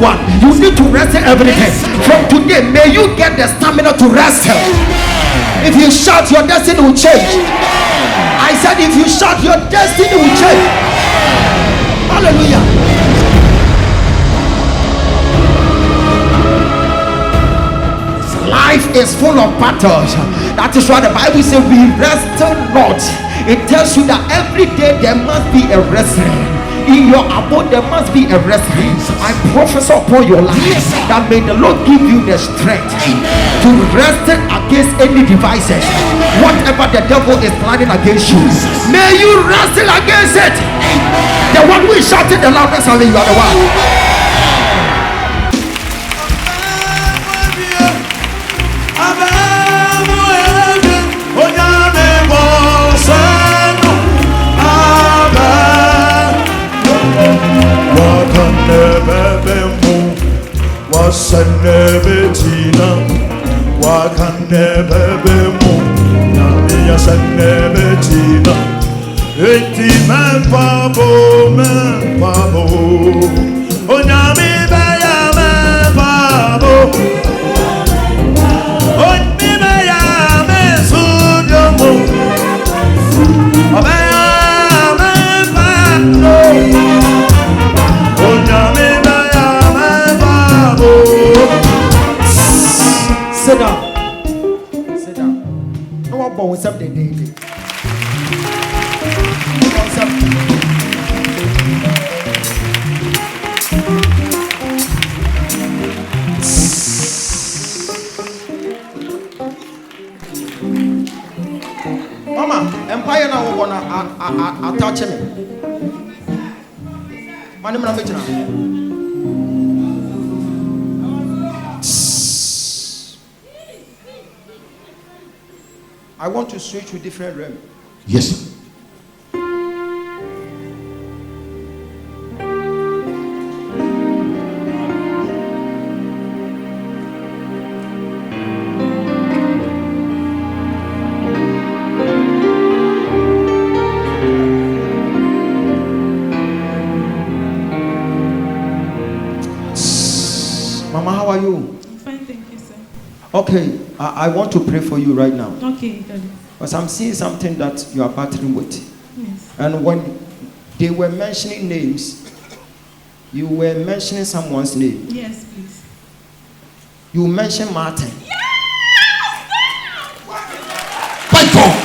one. You need to wrestle everything. From today, may you get the stamina to wrestle. If you shout, your destiny will change. I said, if you shout, your destiny will change. Hallelujah. Life is full of battles. That is why the Bible says we wrestle not. It tells you that every day there must be a wrestling. In your abode there must be a wrestling. I prophesy upon your life that may the Lord give you the strength to wrestle against any devices. Whatever the devil is planning against you, may you wrestle against it. The one who is shouting the loudest, you are the one. Wasanebetina wakanebebemu namiya sanebetina eti mempabo onyami beya mempabo onyami beya mesudyomu obeya mempabo onyami sit down. Sit down. No one born with something daily. Mama, Empire now we're gonna attach me. My name is I want to switch to different realm. Yes. Mama, how are you? Fine, thank you, sir. Okay, I want to pray for you right now. Okay, Daddy. Because I'm seeing something that you are battling with. Yes. And when they were mentioning names, you were mentioning someone's name. Yes, please. You mentioned Martin. Yes! My God!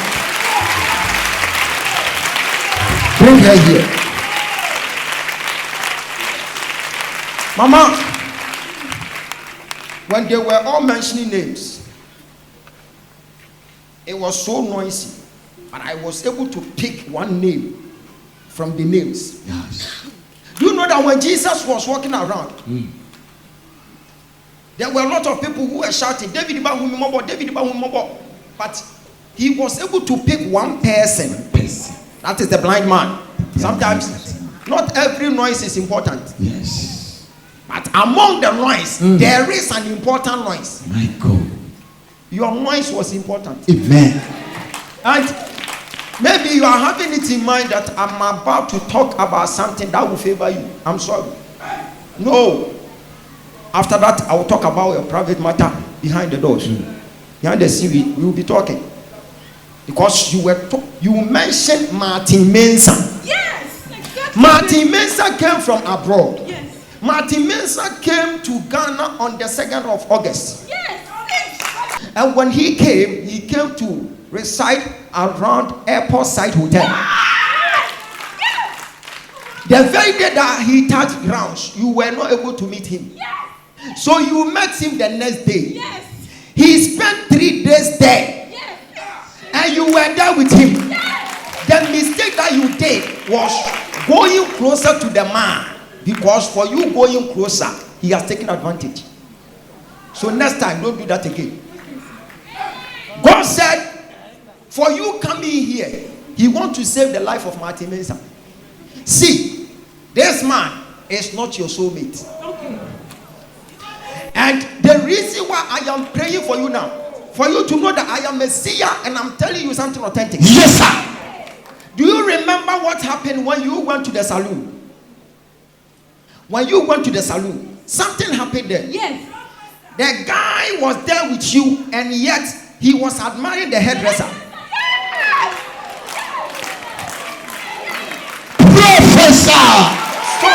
Bring her here. Mama, when they were all mentioning names, it was so noisy, but I was able to pick one name from the names. Yes. Do you know that when Jesus was walking around, there were a lot of people who were shouting, David Ibahumobo, David Ibahumobo. But he was able to pick one person. That is the blind man. Sometimes not every noise is important. Yes. But among the noise, there is an important noise. My God. Your noise was important. Amen. And maybe you are having it in mind that I'm about to talk about something that will favor you. I'm sorry. No. After that, I will talk about your private matter behind the doors. Behind the scene, we will be talking. Because you mentioned Martin Mensah. Yes, exactly. Martin Mensah came from abroad. Yes. Martin Mensah came to Ghana on the 2nd of August. Yes. And when he came to reside around Airport Side Hotel. Yes. The very day that he touched grounds, you were not able to meet him. Yes. So you met him the next day. Yes. He spent 3 days there. Yes. And you were there with him. Yes. The mistake that you did was going closer to the man. Because for you going closer, he has taken advantage. So next time, don't do that again. God said, for you coming here, he wants to save the life of Martin Mensah. See, this man is not your soulmate. Okay. And the reason why I am praying for you now, for you to know that I am a seer and I'm telling you something authentic. Yes, sir. Do you remember what happened when you went to the saloon? When you went to the saloon, Something happened there. Yes. The guy was there with you, and yet he was admiring the hairdresser. Professor. So,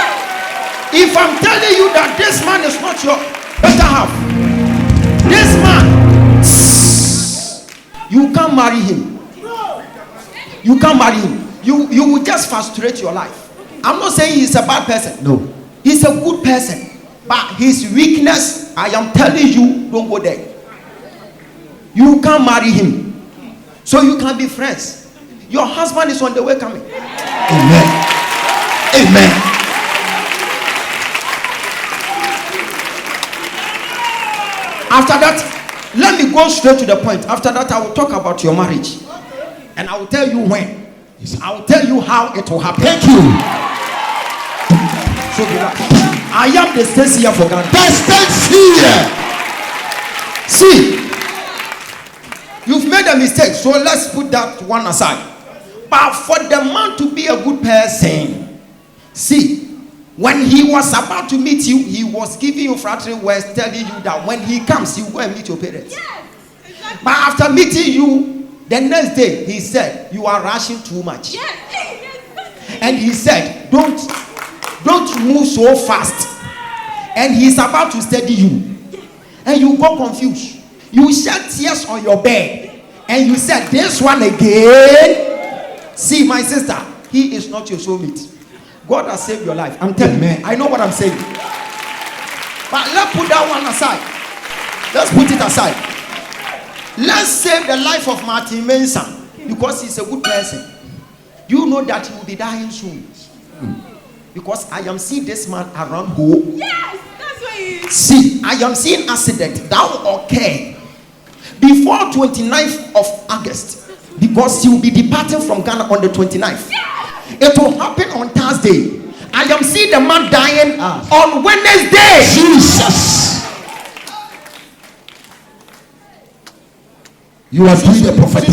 if I'm telling you that this man is not your better half, this man, you can't marry him. You can't marry him. You will just frustrate your life. I'm not saying he's a bad person. No, he's a good person. But his weakness, I am telling you, don't go there. You can't marry him. So you can be friends. Your husband is on the way coming. Amen. Amen. After that, let me go straight to the point. After that, I will talk about your marriage. And I will tell you when. I will tell you how it will happen. Thank you. So I am the Stacy for Ghana. The Stacy. See, you've made a mistake, so let's put that one aside. But for the man to be a good person, see, when he was about to meet you, he was giving you flattery words, telling you that when he comes, he will go and meet your parents. Yes. Exactly. But after meeting you, the next day, he said, you are rushing too much. Yes. And he said, don't move so fast. And he's about to study you. And you got confused. You shed tears on your bed. And you said, this one again. See, my sister, he is not your soulmate. God has saved your life. I'm telling you. I know what I'm saying. But let's put that one aside. Let's put it aside. Let's save the life of Martina because he's a good person. You know that he will be dying soon. Because I am seeing this man around home. Yes. That's why he is. See, I am seeing accident that will occur before 29th of August. Because he will be departing from Ghana on the 29th. Yes. It will happen on Thursday. I am seeing the man dying on Wednesday. Jesus. You are doing the prophetic.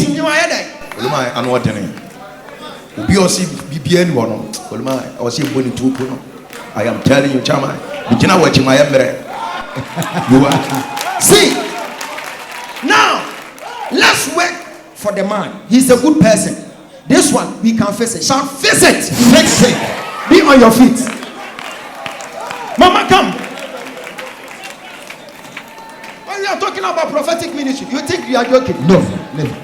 I am telling you, Chama. See, now let's work for the man. He's a good person. This one we can face it. Shall face it. Fix it. Be on your feet. Mama, come. When we are talking about prophetic ministry, you think we are joking? No, never.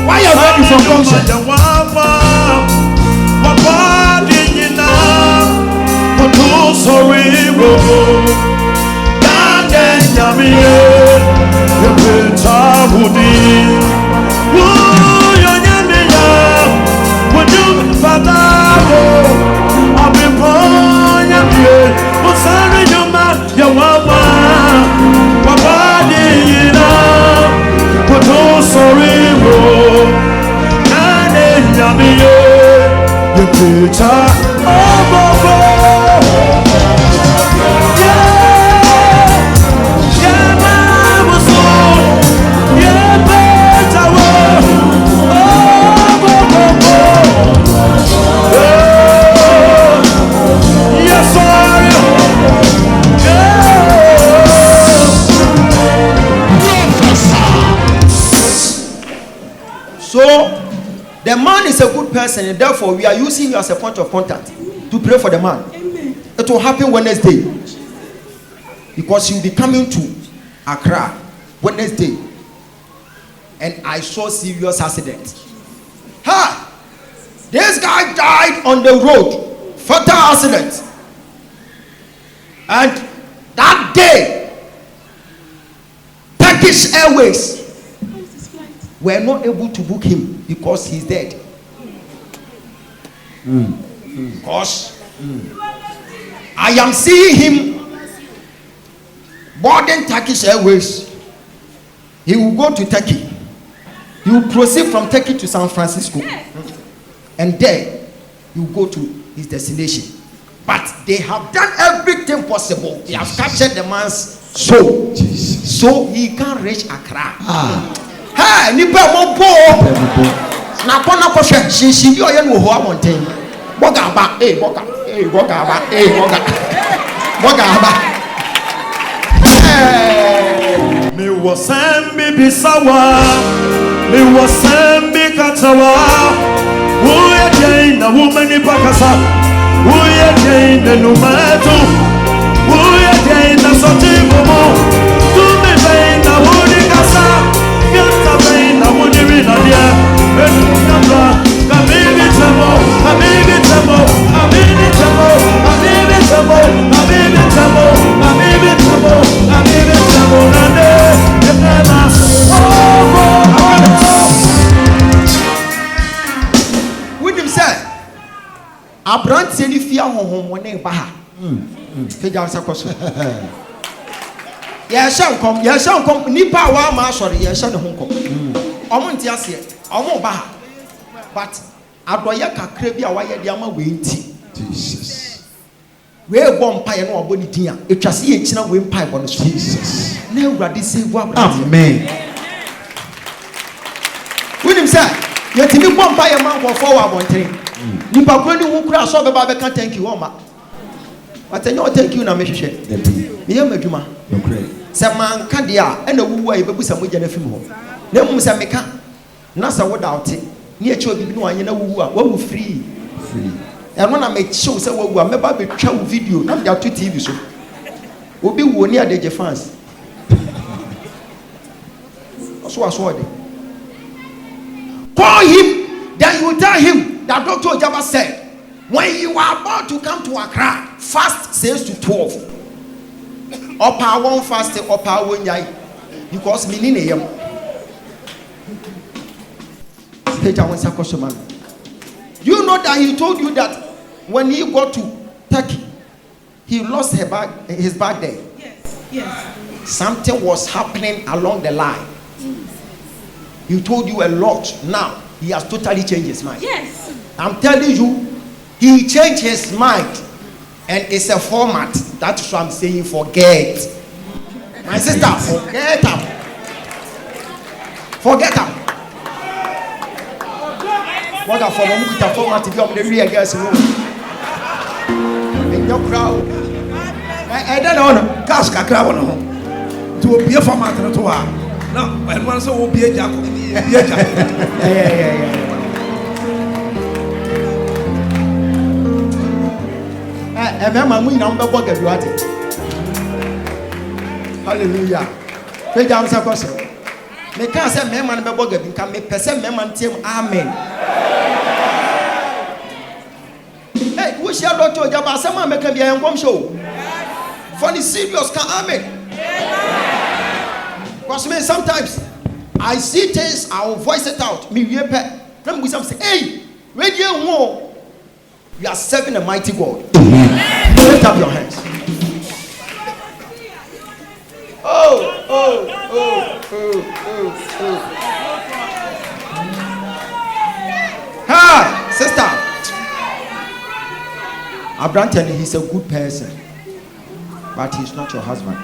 Why are you ready for function? The man is a good person, and therefore we are using you as a point of contact to pray for the man. Amen. It will happen Wednesday because he will be coming to Accra Wednesday, and I saw serious accident. Ha! This guy died on the road, fatal accident, and that day, Turkish Airways were not able to book him because he's dead. Because I am seeing him boarding Turkish Airways. He will go to Turkey. He will proceed from Turkey to San Francisco. And there he will go to his destination. But they have done everything possible. They have captured the man's So, Jesus. so he can't reach Accra. Ah. Hey, nipa mo bo. Na kona ko hwe shinshi bi oye no ho amonten. Boga ba, boga, boga ba, boga. Boga ba. Me wasn't be bisawa. Me wasn't be katawa. Uye jane na woman in Pakasa. Uye jane na numato. Uye jane na sotibomo. Tu me vein na wudi kasa. Gata vein na wudi rinadia. Namba. Kamini tamo. Kamini tamo. Kamini tamo. Kamini tamo. Kamini tamo. Kamini tamo. Kamini tamo. Nande. Yekana. Abrantie ni fia honhom woni ba ha keja nsa koso ya sha nkom nipa wa ma asore ya sha ne honkom omo nti ase omo ba ha but adoye kakra bi a waye de ama we nti Jesus. we bom paye no obo ni din a etwase ye kina we mpae bo no so Jesus. na urade save abrantie. Amen. Winim say yetimi bom paye man ko for wa bonten nipa kro ni hu kura so be ba be kan thank you oma watenyo thank you na me hwehwe me yam adwuma No great. se man ka de a na wuwu a yebebusa mogya na fim ho na mum se meka na sa woda ote ni echi obi no anye na wuwu a wawu free eno na me chew se wawu a meba be twa wo video na me ato TV so obi wo ni adeje fans so ode call him, then you tell him that Dr. Ogyaba said, when you are about to come to Accra, fast 6 to 12. Upper one fast, upper one yai, because meaning him. You know that he told you that when he got to Turkey, he lost his bag there. Yes. Something was happening along the line. He told you a lot. Now he has totally changed his mind. Yes. I'm telling you, he changed his mind, and it's a format. That's what I'm saying. Forget, my sister. Forget him. Forget him. What a format if you have the real girls in your crowd. I don't know. Cash kakra wono. To be a format to her. No, and once I will be a jack. Hallelujah. Page answer question. Me can't say me man be bog can me person me man team amen. Hey, we share Dr. Ogyaba some man make be a show. For the serious can amen. Because me sometimes I see things, I will voice it out. Me we pet. Let me say, hey, radio war. You are serving a mighty God. Lift up your hands. Hi, sister. Abranten, he's a good person, but he's not your husband.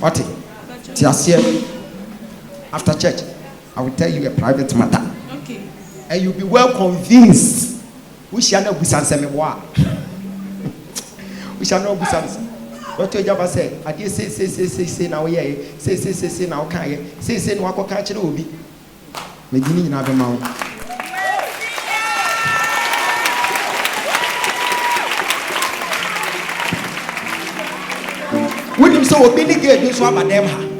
What? After church, I will tell you a private matter. Okay. And you'll be well convinced. We shall not be sansemewa. We shall not be sansemewa. Dr. Ogyaba said, I did say now, yeah, say now, can you say no, I can catch it will be. Medini in our mouth. When you saw a big girl, you saw about them.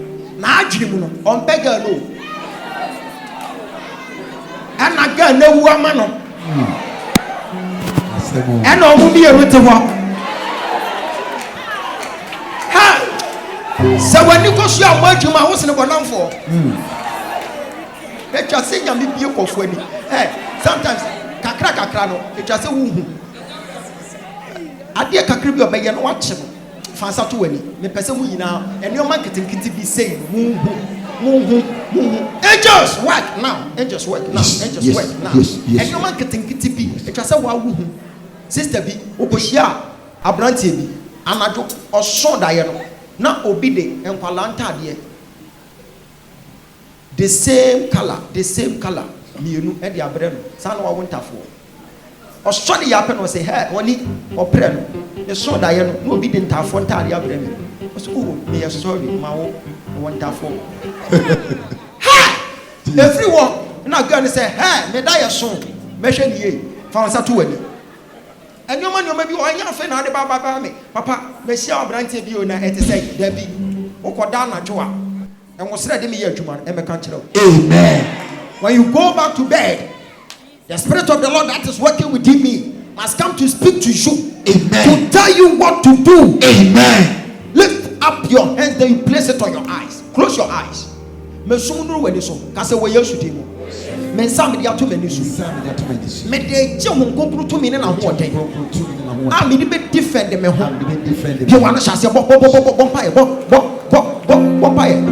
Now, Jim, on beggar, no. And I got no woman. And I will be a little walk. So when you go see a word, you might also know what I'm for. Let you say, I'm be beautiful for me. Sometimes, kakra no, it just a woo. I dear Kakribio Bayan watch him. Fancy to any. Me person who now, and your marketing can be saying, angels work now, angels work now, angels work now. And your marketing can be, it just a woo. Sister B, Oboshia, Abranti, Amado, or Son Diano. na obi de enkwala ntade the same color mienu e de abre no sa na wo ntafo osho de yape no say hey oni opre no e so da ye no obi de ntafo ntade abre me o so oh me sorry ma wo ntafo ha everyone na go and say hey me da ye so me hwe ni ye fa won sa to wani anyoma bi o anya fe na de ba me papa me sia obrante bi o na ete say da bi ukoda na dwo a enwo sere de me ye adwuma e me kan kire o. Amen. When you go back to bed, the Spirit of the Lord that is working within me must come to speak to you. Amen. To tell you what to do. Amen. Lift up your hands, then you place it on your eyes. Close your eyes. Me sumunu we so kase we yesu di mo. Me nsam de ato mani so. Me de je ho nkonkuru to me ne na ho oden. Ah me de be defend me ho. You want to say bo paye.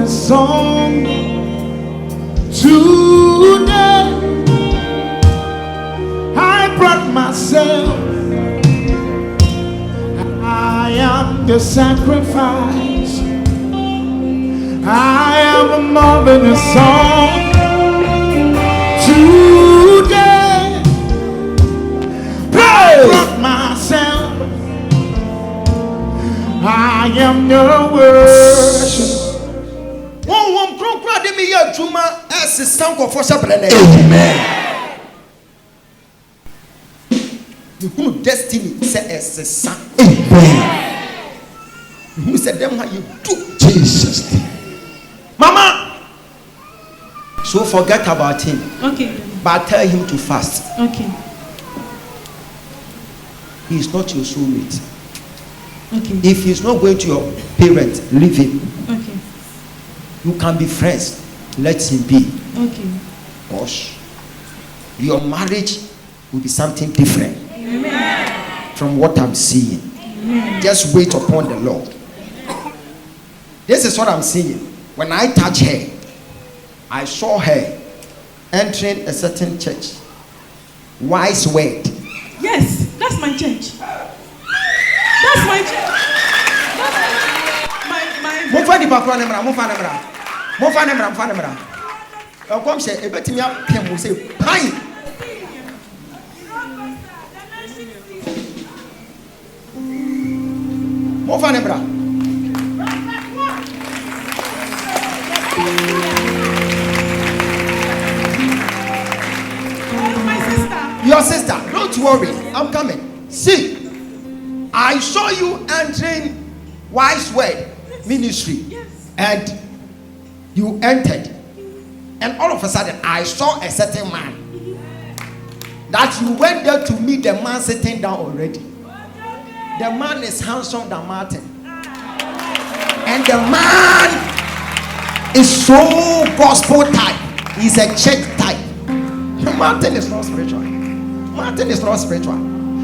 Song today, I brought myself. I am the sacrifice. I am more than a song today. I brought myself. I am your worship. Amen. You destiny say son. Amen. Who said them how you do? Jesus. Mama. So forget about him. Okay. But tell him to fast. Okay. He is not your soulmate. Okay. If he's not going to your parents, leave him. Okay. You can be friends. Let him be. Okay. Gosh, your marriage will be something different. Amen. From what I'm seeing. Amen. Just wait upon the Lord. This is what I'm seeing. When I touch her, I saw her entering a certain church. Wise word. Yes, that's my church. That's my church. Come say, ebetimi apem wo say, "Pai." Mo fa nebra. My sister. Your sister, don't worry, I'm coming. See, I saw you entering Wise Word Ministry, Yes. and you entered. And all of a sudden, I saw a certain man. That you went there to meet the man sitting down already. The man is handsome than Martin. And the man is so gospel type. He's a church type. Martin is not spiritual. Martin is not spiritual.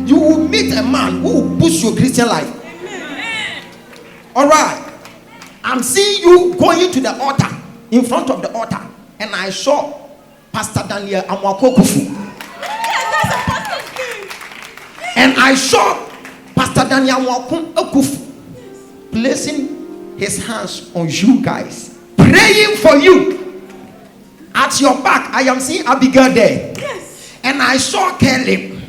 You will meet a man who will push your Christian life. All right. I'm seeing you going to the altar, in front of the altar. And I saw Pastor Daniel Amwakokufu. And I saw Pastor Daniel Amwakokufu placing his hands on you guys, praying for you. At your back, I am seeing Abigail there. Yes. And I saw Caleb.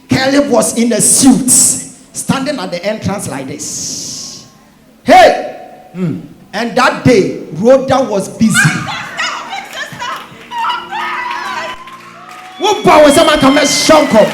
Caleb was in a suit, standing at the entrance like this. Hey! And that day, Rhoda was busy. What power is a man can make shonko?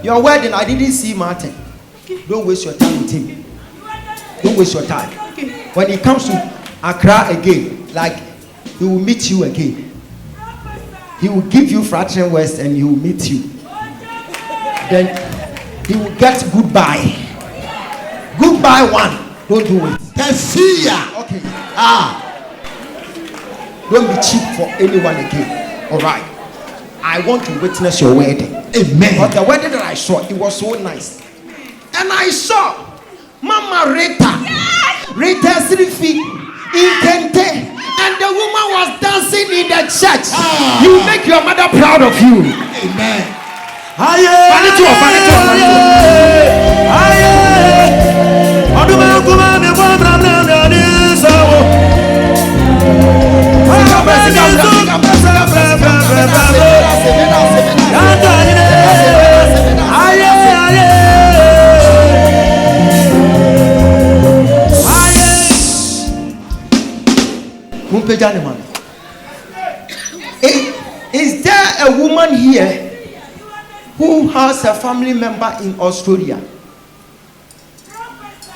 Your wedding, I didn't see Martin. Don't waste your time with him. Don't waste your time. When he comes to Accra again, like he will meet you again. He will give you fraction West and he will meet you. Then he will get goodbye. Goodbye one. Don't do it. See ya. Okay. Don't be cheap for anyone again. All right. I want to witness your wedding. Amen. But the wedding that I saw, it was so nice. And I saw Mama Rita Srifi in Kente, and the woman was dancing in the church. You make your mother proud of you. Amen. Is there a woman here who has a family member in Australia?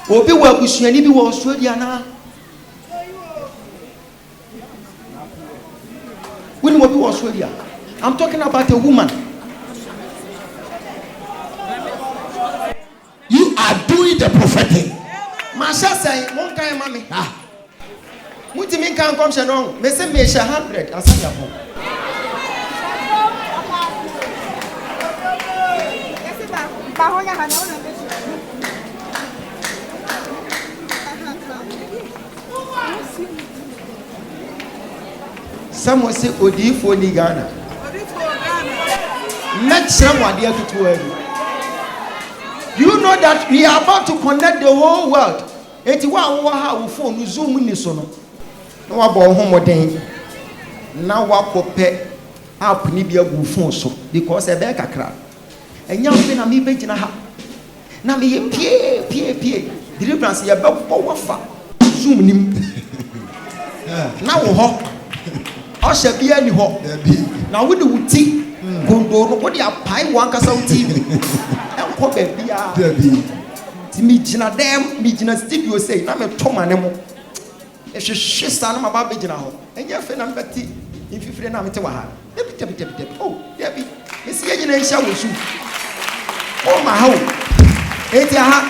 Obi wa busuani bi wa Australia na. When Obi wa Australia, I'm talking about a woman. You are doing the prophetic. Masha say, "One kind mommy." Muti min kan come shalom. Me say me share 100 asaya ho. Someone say Odifo ni Ghana. Next someone there to you know that we are about to connect the whole world. 81 wa phone Zoom ni so no. Na wa bo ho moden. Na wa kope app ni bia gu phone so because e be kakra. Enya mbe na me be gina ha. Na me pie. Deliverance ye be bo wafa. Zoom nim. Na wo ho. O she bia ni ho. Na wo de wuti. Gondo no wo de apai wan kasa wuti. Enko be bia. Ti mi gina dem, mi gina studio say na me to mane mo. E hwehwe sa na ma ba gina ho. Enya fe na mbeti. Infifire na mete wa ha. Tebi. Oh, debi. Me si ye gina hia wo su. Oh my how. Eti ha.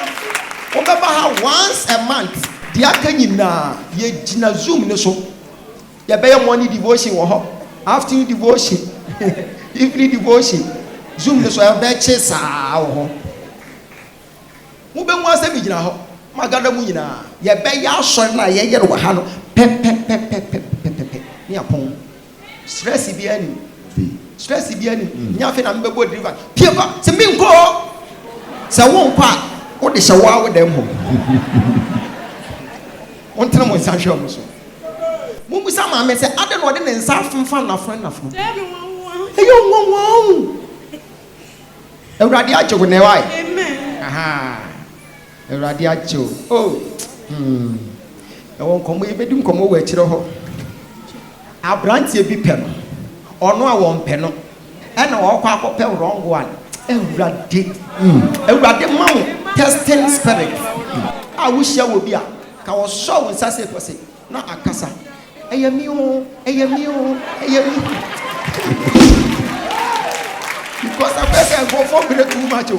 O be ba ha once a month. Dia ka nyina ye gina Zoom ne so. Ye be ye morning devotion wo ho. Afternoon devotion. Evening devotion. Zoom ne so ye be che sa wo ho. Mu be mu asem gina ho. Magada mu nyina. Ye be ya so na ye ye wo ha no. Pe. Ni apon. Stress bi ani. Nya fe na mbebo deliver. Pie ba, se mi nko. Se wo nko a, wo de hye wa wo dem ho. On tena mo san hwe mo so. Mo musa ma me se ade no de ne nsa afemfa na fran. Eyo won. Ewrade ache wo ne wai. Amen. Aha. Ewrade ache o. Oh. Ewon komo ebedum komo wo akire ho. Abrantie bi pe no. Ono a won pe no. E na wo kwa akopɛ wrong one. Ewrade ma wo testing spirit. A wo hia wo bi a ka wo so wo nsa se kwese na akasa. Eyemi o. Because I person go for me too much.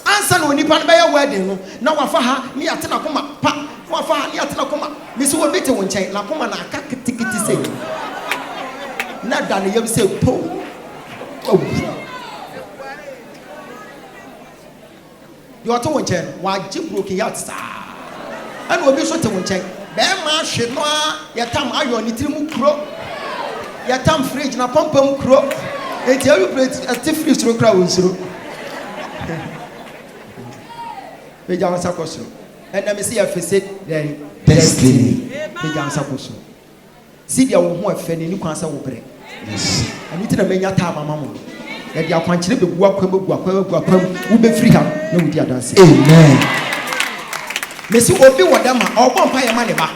Answer no nipa na be your wedding no. Na wa fa ha ni atena koma pa. Wa fa ha ni atena koma. Me so wo bete wo nchen na koma na aka kitikiti se. Na da na yem se po. You to wo nchen wa ji broken yacht sa. Ana obi so te wo nchen. Be ma hwe no a yetam ayo ni tirimu kuro. Yetam fridge na pompam kuro. Eti every plate a stiff fridge ro kra wo nsuro. Me jam sakoso. And let me see if say Destiny. Me jam sakoso. See dia wo ho afani ni kwansa wo brɛ. Yes. Ani tina menya ta mama mo. Ya dia kwankyere be gu akwam wo be free ha na wo di adanse. Amen. Me see obi wo dem a obo mpa ye ma ne ba.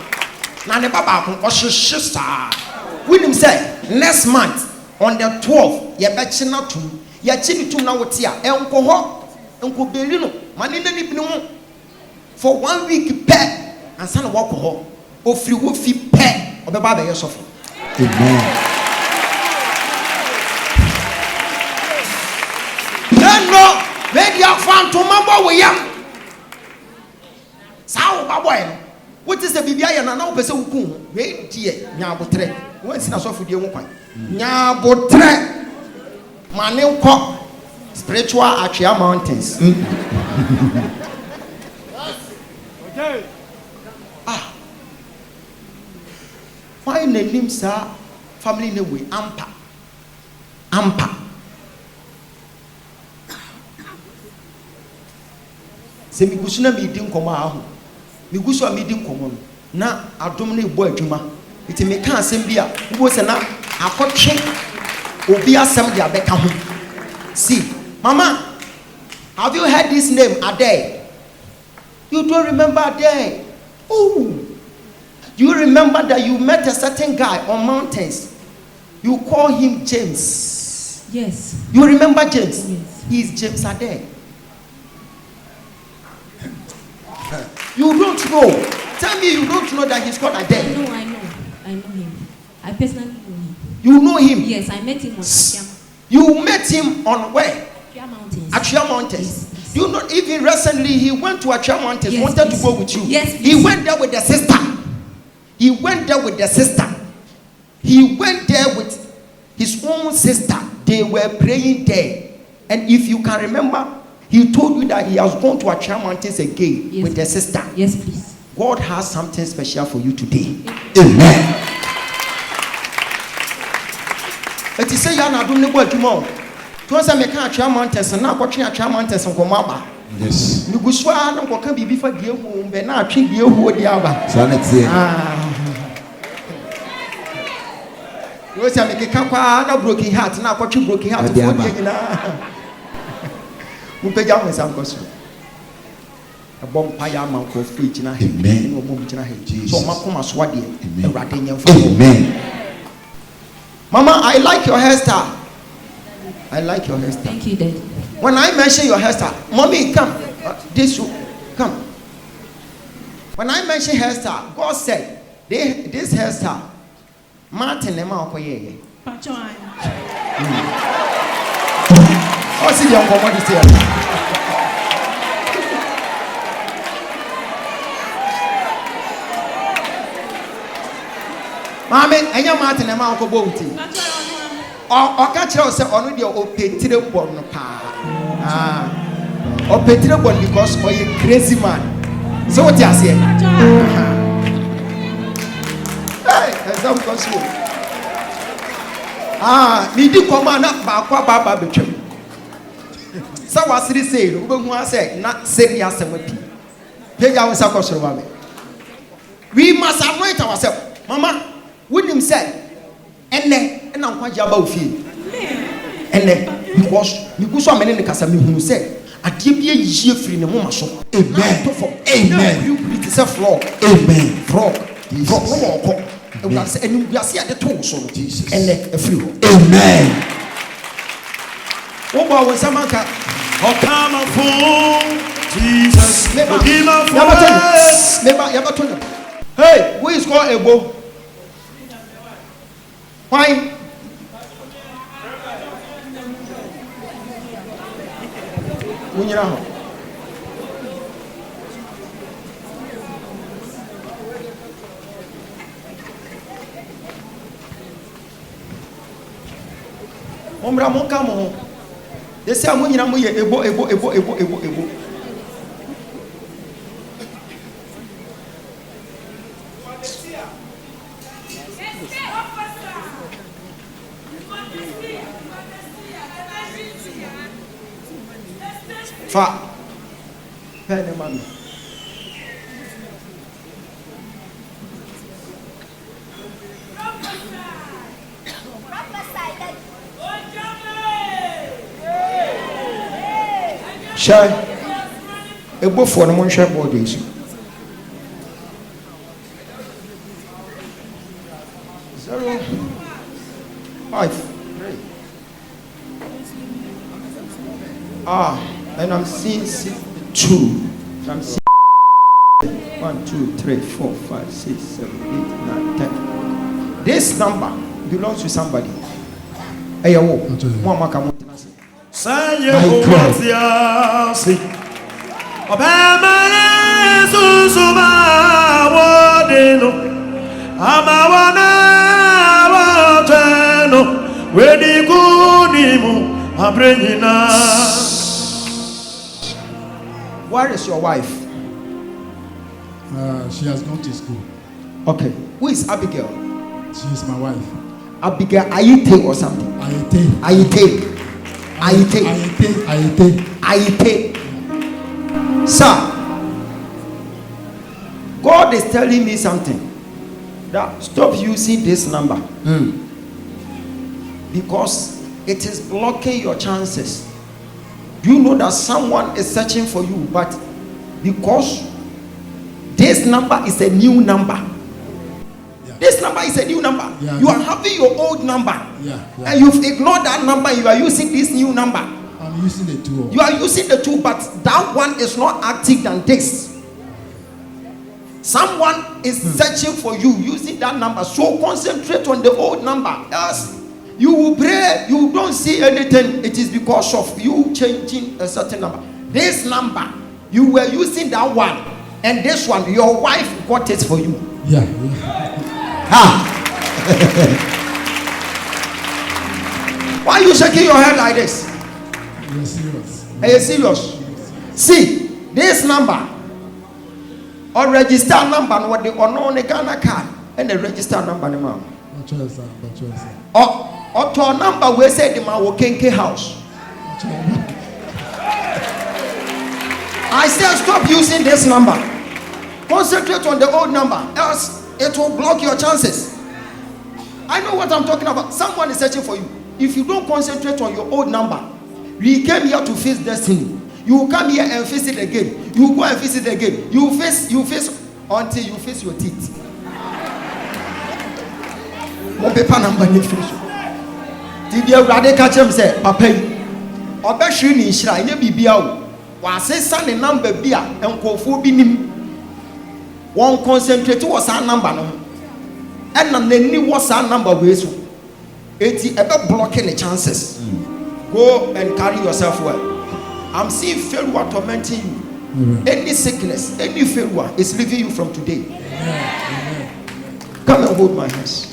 Na ne ba ba ko ohwehwe saa. Winim say next month on the 12th ye be chi na tum. Ye chi ni tum na wo te a enko ho. Enko beri no. Mane na ni bi no for 1 week pɛ ansa na wɔkɔ hɔ ofiri wo fi pɛ ɔbɛba abɛyɛ sɔfo. Amen. Ɛnno media fantoma bɔ wo yam saa wo ba bɔɛ no wote sɛ biribi ayɛ no na wopɛ sɛ woku ho wei deɛ nyaabotrɛ wansi na sɔfo die ho kwan nyaabotrɛ ma ne nkɔ spiritual atwea mountains. Why name sir family name we ampa se mi gusu na mi di nkomo aho mi gusu a mi di nkomo na adom na ebo adwuma iti me ka asem bi a wo se na akotwe obi asem dia beka ho. See mama, have you heard this name Ade? You don't remember Ade? Oh, you remember that you met a certain guy on mountains. You call him James. Yes. You remember James? Yes. He is James Ade. You don't know. Tell me you don't know that he's called Ade. I know him. I personally know him. You know him? Yes, I met him on Ogyaba. You met him on where? Ogyaba Mountains. Atria Mountains. Yes. You know, even recently he went to Atria Mountains, Yes, wanted please. to go with you. Yes, he please. went there with the sister. He went there with the sister. He went there with his own sister. They were praying there. And if you can remember, he told you that he has gone to Atria Mountains again Yes, with the sister. Yes, please. God has something special for you today. Amen. It is say you are not doing the work tomorrow. To say me can Atria Mountains and now watching Atria Mountains and come up. Yes. You go so I don't can be before the home, but now treat the who the other. So let's see. You say make a can't broken heart now. What you broken heart? Mupeja me some question. A bomb fire man for free china. Amen. So makoma swadi. Amen. Mama, I like your hairstyle. I like your hairstyle. Thank you, Daddy. When I mention your hairstyle, mommy, come. This come. When I mention hairstyle, God said, this hairstyle, Martin and Okoye. Oh, see your commodity here. Mommy, and your Martin and Uncle Bounty. Or catch us on your petire born pa. Or petire born because of a crazy man. So what you say? Hey, that's possible. Need to command up Baba Betrim. So what's he say? Who say not serious and with you. Pay our sacrifice. We must anoint ourselves. Mama, William said, and then. And I'm quite about fee. And then because you go so many Casami who said, I give you a year free in the moment. Amen. Amen. You put it a frog. Amen. Frog. Frog. No. And we are see at the toe. So Jesus. And then a few. Amen. Oh, wow, when someone can. Oh, come on, fool. Jesus. Never. Hey, who is called a bow? Why? When you're out. Ombra mon kamo. They say I'm going to ebo. Fa Penny man. Shy. A book for the one share bodies. 0 5 3. And I'm seeing 2. I'm seeing 1, 2, 3, 4, 5, 6, 7, 8, 9, 10. This number belongs to somebody. Hey, one more come on. Say Obamane susuma wodeno amawana wateno wedi kunimu abrenyina. Where is your wife? She has gone to school. Okay. Who is Abigail? She is my wife. Abigail Ayite or something? Ayite. Sir, God is telling me something. That stop using this number. Because it is blocking your chances. Do you know that someone is searching for you, but because this number is a new number. This number is a new number. You are having your old number. And you've ignored that number. You are using this new number. I'm using the 2. You are using the 2, but that one is not active than this. Someone is searching for you using that number. So concentrate on the old number. Else you will pray, you don't see anything. It is because of you changing a certain number. This number, you were using that one. And this one, your wife got it for you. Why are you shaking your head like this? You're serious. Are you serious? See, this number or register number what the unknown Ghana card and the register number the man. Or to a number we say the man will Kenke house. I said stop using this number. Concentrate on the old number, else it will block your chances. I know what I'm talking about. Someone is searching for you. If you don't concentrate on your old number, we came here to face destiny. You will come here and face it again. You will go and face it again. You face until you face your teeth. One paper number need finish. Did you rather catch him say, Papa, Obeshi ni shira ine bibia o. Wa say san number bia enkofo bi nim. One concentrate was our number no. And nani was our number we so. Eti ebe blocking the chances. Go and carry yourself well. I'm seeing failure tormenting you. Any sickness, any failure is leaving you from today. Come and hold my hands.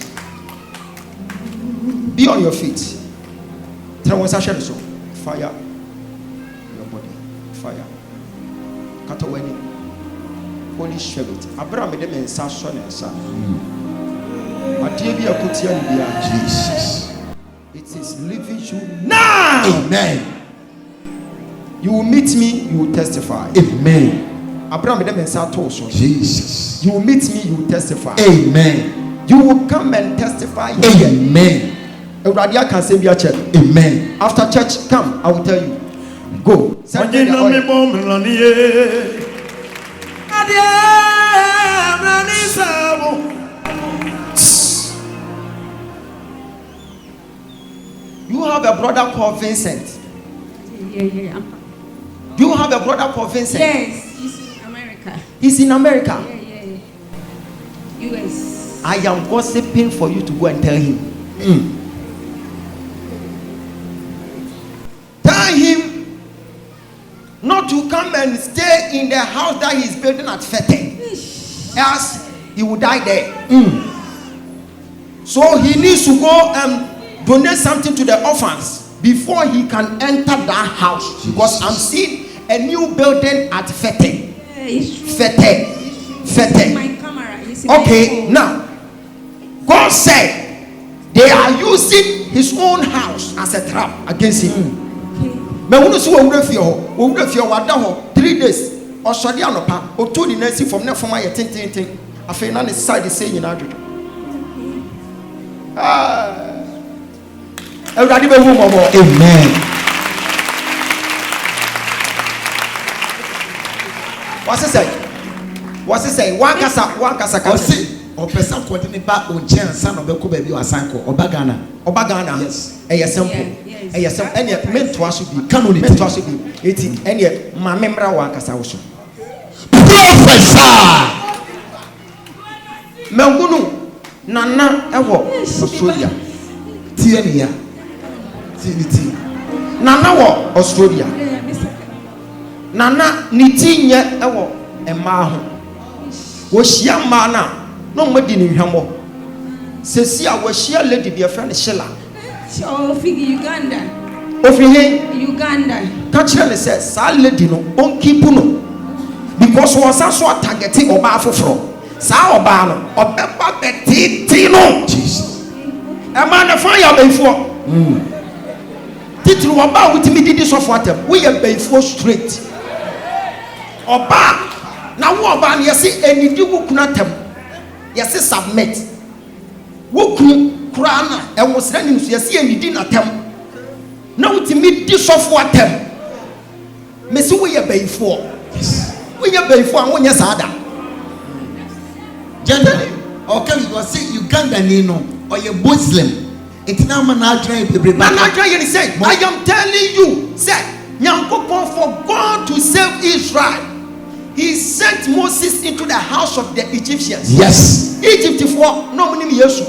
Be on your feet. Fire your body. Fire. Kataweni. Holy Spirit. Abraham made them in Sasson and Son. Jesus. It is leaving you now. Amen. You will meet me, you will testify. Amen. Abraham made them in Sasson. Jesus. You will meet me, you will testify. Amen. You will come and testify. Amen. Amen. After church, come, I will tell you. Go. Send me the oil. You have a brother called Vincent. Yeah. Do you have a brother called Vincent? Yes, he's in America. He's in America. Yeah. US. I am gossiping for you to go and tell him. Tell him not to come and stay in the house that he's building at Fete. Else he will die there. So he needs to go and donate something to the orphans before he can enter that house. Jesus. Because I'm seeing a new building at Fete. Fete. My camera. Okay, now God said they are using his own house as a trap against him. But when you see 3 days, ɔsɔde anɔpa otu ne nasi fam na fam ayɛ tententen afei na ne side say nyinaa dwodo Everybody be home. Amen. What's it say? One kasa kasi o person kodi ni ba o chen san obeko ba bi o asan ko oba Ghana yes simple ene mentoa so bi canon mentoa so bi eti ene ma memra one kasa wo so prophesy mangunu nana ewo Australia tie ni ya ti nana wo Australia nana ni tinye ewo ema ho wo hia ma na no madi ni hwamo sesi a wo hia lady be friend Sheila Ofigi Uganda ka kire ne se sa lady no on keep no because was so targeting oba afoforo sa oba no obeba betiti no Jesus ema na fire before titru oba witimi didi so for atem we ye before straight oba na wo oba na yesi enidi wo kuna tem yesi submit wo kun kura na enwo sra nim so yesi enidi na tem na witimi di so for atem mesi wo ye before we ye before an wo nye sada generally okay we go say Uganda ni no or you Muslim it's now man adrian bebre na adrian you say I am telling you say Nyankopon for God to save Israel he sent Moses into the house of the Egyptians. Yes. Egypt for no money yesu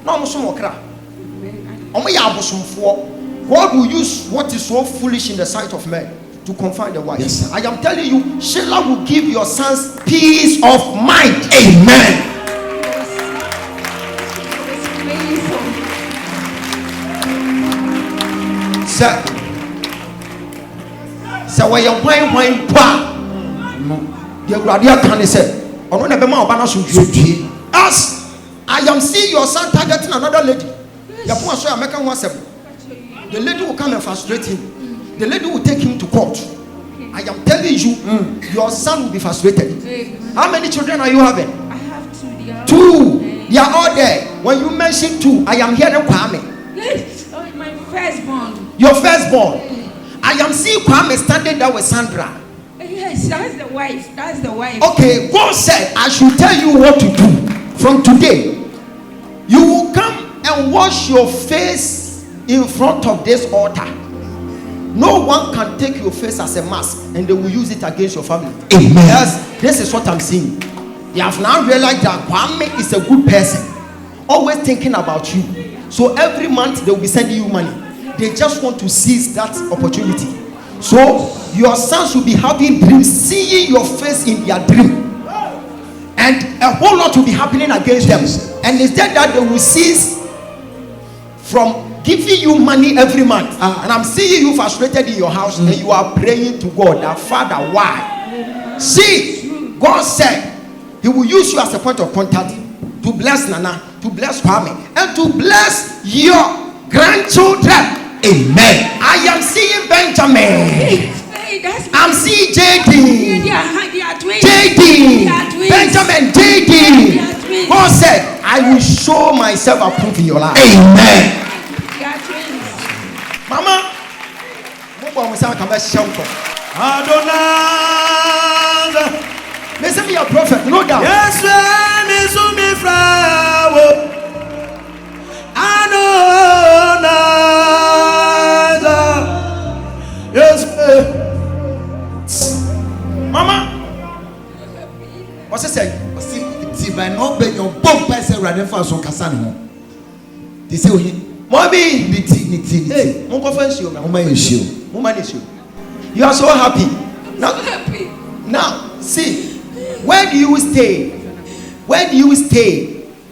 no mo so mokra omo ya abosomfo God will use what is so foolish in the sight of men to confine the wise. Yes. I am telling you Sheila will give your sons peace of mind. Amen. So why you wine pa the gradia can say ono na be ma oba na so due as I am seeing your son targeting another lady. The poor so American one seven. The lady will come and frustrate him. The lady will take him to court. I am telling you, your son will be frustrated. How many children are you having? I have two. They are all there. When you mention two, I am hearing Kwame. Oh, my firstborn. Your firstborn. I am seeing Kwame standing there with Sandra. Yes, that's the wife. Okay, God said I should tell you what to do. From today, you will come and wash your face in front of this altar. No one can take your face as a mask and they will use it against your family. Amen. Yes, this is what I'm seeing. You have now realized that Kwame is a good person, always thinking about you. So every month they will be sending you money. They just want to seize that opportunity. So your sons will be having dreams, seeing your face in their dream. And a whole lot will be happening against them. And instead that they will cease from giving you money every month. And I'm seeing you frustrated in your house and you are praying to God that Father, why? See, God said he will use you as a point of contact to bless Nana, to bless Kwame, and to bless your grandchildren. Amen. I am seeing Benjamin. I'm seeing JD. JD. Benjamin, JD. God said, I will show myself approved in your life. Amen. Mama, Adonai, listen to your prophet, no doubt. yes, me flower. Adonai, yes, Mama, what's it say? See, by no be your bomb person running for some Cassano. They say, Mommy, Niti. hey, Mama is you. You are so happy. Now, now, see, where do you stay?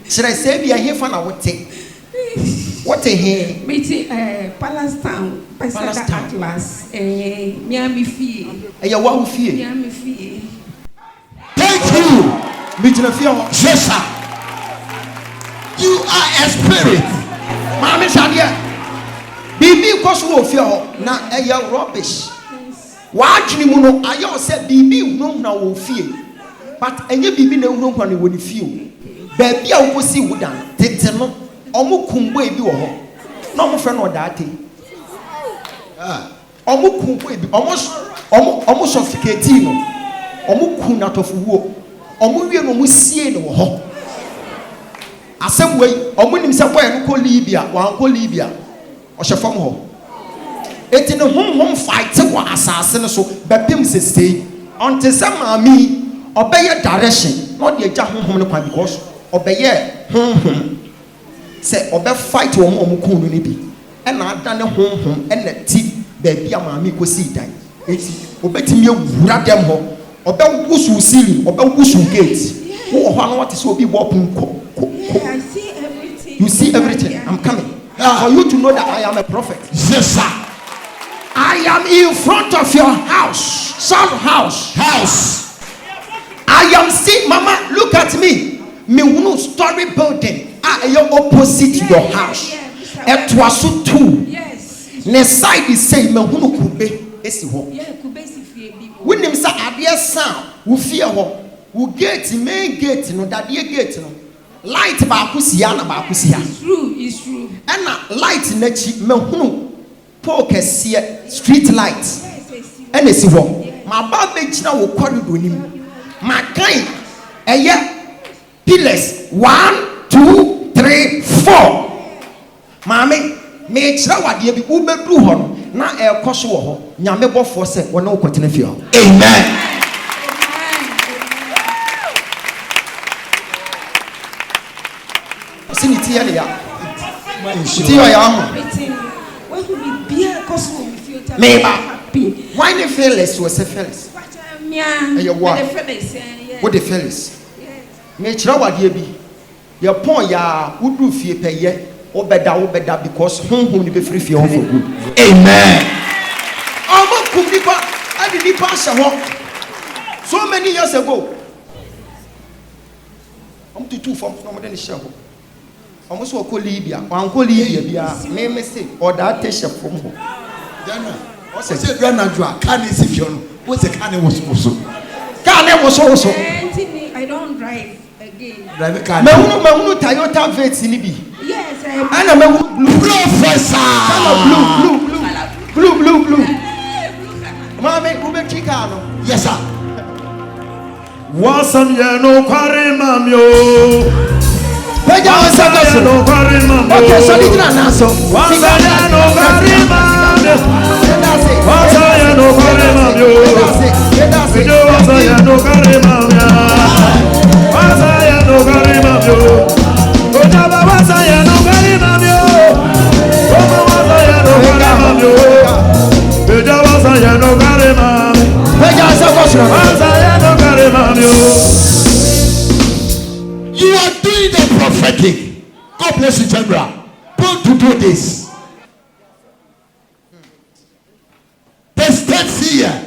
Should I say be a here for now? What a here? Palace Town, Atlas, Miami Fee. And your wife fear. Miami Fee. Thank you. Meeting a fear. Yes, sir. You are a spirit. Mammy Shadia. Bibi because we fear now a rubbish. Wajuni muno ayo se bibi unhuna wo fie. But enye bibi na unhuna ne wo ni fie. Baby a wo si wudan tete no omo kumbo ebi wo ho. Na omo fe no daate. Omo kumbo ebi omo sophisticated no. Omo kun atofuwo. Omo wie no mo sie no wo ho. Asem wey omo nim se boy no ko Libya, wan ko Libya. O she fam ho. Eti no hom fight wo asase no so bepem sesei. Until some mami obey direction, not the agya hom no kwa because obey say obey fight wo mo kun no ni bi. E na ada ne hom e na ti baby a mami ko si dan. Eti obetimi awura dem ho. Obey wusu siri, obey wusu gate. Wo ho na what is obi bo pun ko. Yeah, I see everything. You see everything. Yeah. I'm coming. For you to know that I am a prophet. Yes, sir. I am in front of your house. Some house. I am seeing, Mama, look at me. Me wunu story building. I am opposite your house. Et was so too. Yes. Ne side is saying me wunu kube esi ho. Yeah, kube si fie bi. When him say adie sound, wo fear ho. Wo gate main gate no that gate no. Light ba akusia na ba akusia. It's true. And light na chi me hunu poke sie street light. And esi ho. Ma ba be gina wo corridor nim. Ma kan eye pillars 1 2 3 4. Mame me chira wade bi wo bedu ho no na e koso wo ho. Nyame bofo se wo na wo kwetena fie ho. Amen. Siniti ya ya. Siniti ya ya ho. When we be beer cause we feel Meba. happy. Why ne fearless was a fearless? What the fearless? Me chira wade bi. Ye pon ya wudu fie peye obeda because honhom ni be free fie ho for good. Amen. Omo kum nipa adi nipa hye ho. So many years ago. I'm to two from no more than hye ho. Almost wa ko Libya. Wan ko Libya bia me say or that take from ho. Jana. O se Ghana jua kan isi fie no. Wo se kan wo so. Kan wo so. I don't drive again. Drive car. Me hunu Toyota Vets ni bi. Yes, Ana me blue Professor. Blue. Mama ube chika no. Yes, sir. Wasam ye no kware mamyo. Peja wasaka so no kware mamyo. Okay, so did na so. Wasam ye no kware mamyo. Wasam ye no kware mamyo. Wasam ye no kware mamyo. Wasam ye no kware mamyo. Ogyaba wasam ye no kware mamyo. Omo wasam ye no kware mamyo. Peja wasam ye no kware mamyo. Peja wasaka so. Wasam ye no kware mamyo. You are doing the prophetic. God bless you, General. Don't to do this. The steps here.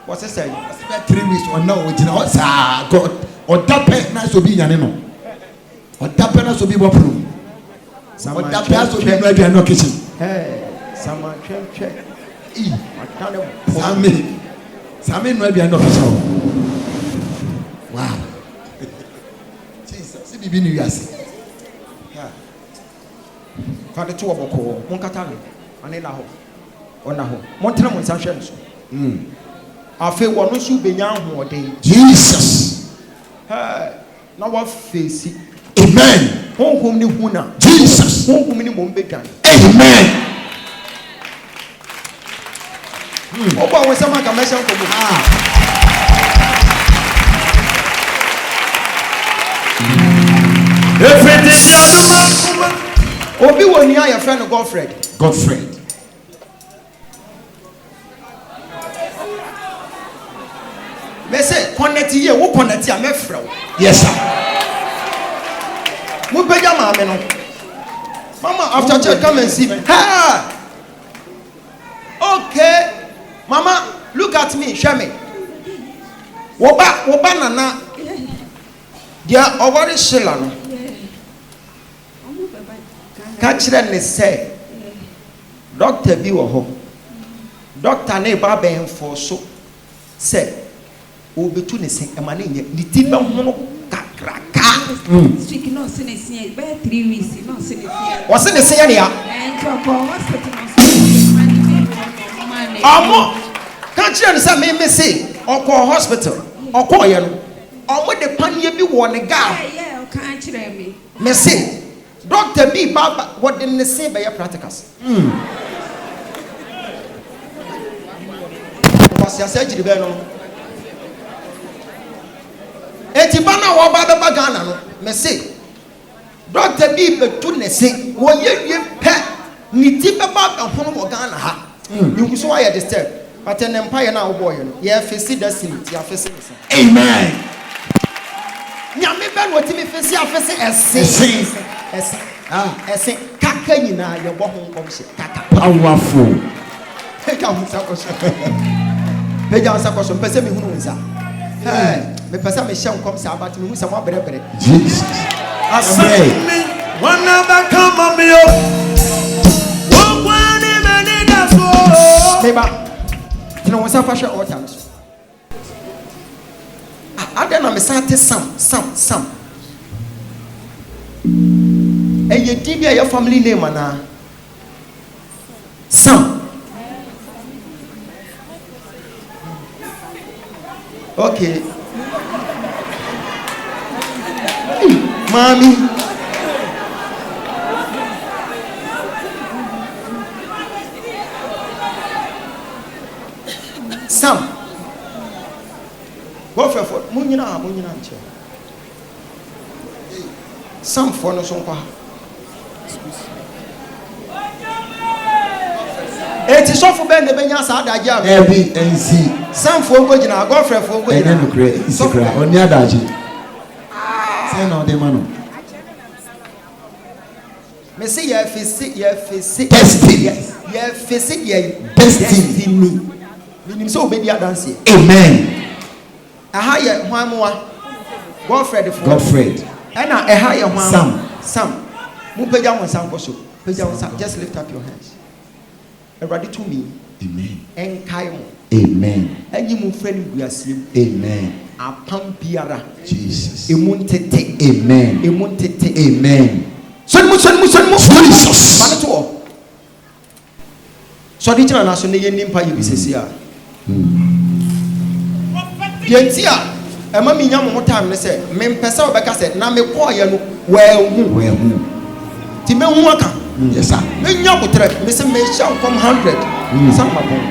What's it say? About 3 weeks or no, it's not God or that pen nice to be yanino. Or that pen to be wapru. Or that pen to be ready and no kitchen. Hey, someone check. Sammy no be no kitchen. Wow. Jesus, see be new years. Father two oboko, monkatano, anela ho. Ona ho. Montana mo sanhwe so. Afi wono su benya ho den. Jesus. Hey, na wa face. Amen. Honhom ni huna. Jesus. Honhom ni mo mbedan. Amen. Oba won sama ka mesha ko mo. Everything you do, man. Obi woni your friend Godfred. Me say connect here, wo connect here me frɛ wo. Yes, sir. Mo beja maame no. Mama after church come and see me. Ha! Okay. Mama, look at me, show me. Woba nana. Dia owari shila no. Ka kire ne say. Doctor bi wo ho. Doctor ne ba ben for so. Say obetu ne se e ma ne nye. Ni ti be ho kakraka. Speak no sinesi be 3 weeks no sinesi. Was it the same ya? Amo can't you understand me say oko hospital oko ye no omo de panie bi wo ne ga Yeah, can't you me? me say doctor bi baba what the ne say be practicals was ya surgery be no eti bana wo ba be Ghana no me say doctor bi betu ne say wo ye pe ni ti be ba hono wo Ghana ha you so why you disturb but an empire now boy no ye face destiny ti afese Amen. nyame be no ti me face afese ese kaka nyina ye bo ho nkom se kaka Powerful. peja musa koso pese me hunu nsa me pese me hye nkom sa but me hu se mo berebere Jesus. Amen. Wanna come on me up. Neighbor, you know what's up? Fashion all times. I don't know. Me say some. And you did your family name, ana. Some. Okay. Mommy. Sam. Go for Munina nche. Sam for no son kwa. Eti so for ben de benya sa adaje am. Every NC. Sam for go gina, go for go And gina. then create Instagram. Oni adaji. Say no de mano. Me say ye face Destiny. Ye face ye Destiny. Minim so obedi adanse. Amen. Aha ye hwanmoa. Godfred for. Godfred. Ena aha ye hwan. Sam. Mu peja won sam koso. Peja won sam. Just lift up your hands. Everybody to me. Amen. Enkai mo. Amen. Enyi mu friend guasiem. Amen. Apam biara. Jesus. Emuntete. Amen. Emuntete. Amen. Sonmu. Jesus. Manato. So di chana na so ne yenim pa yebisesi a. Yentia ema mi nya mo time ne se me mpesa obeka se na me call ye no wehu ti me hu aka Yes sir. me nya botre me se me sha kom 100 sam ma bon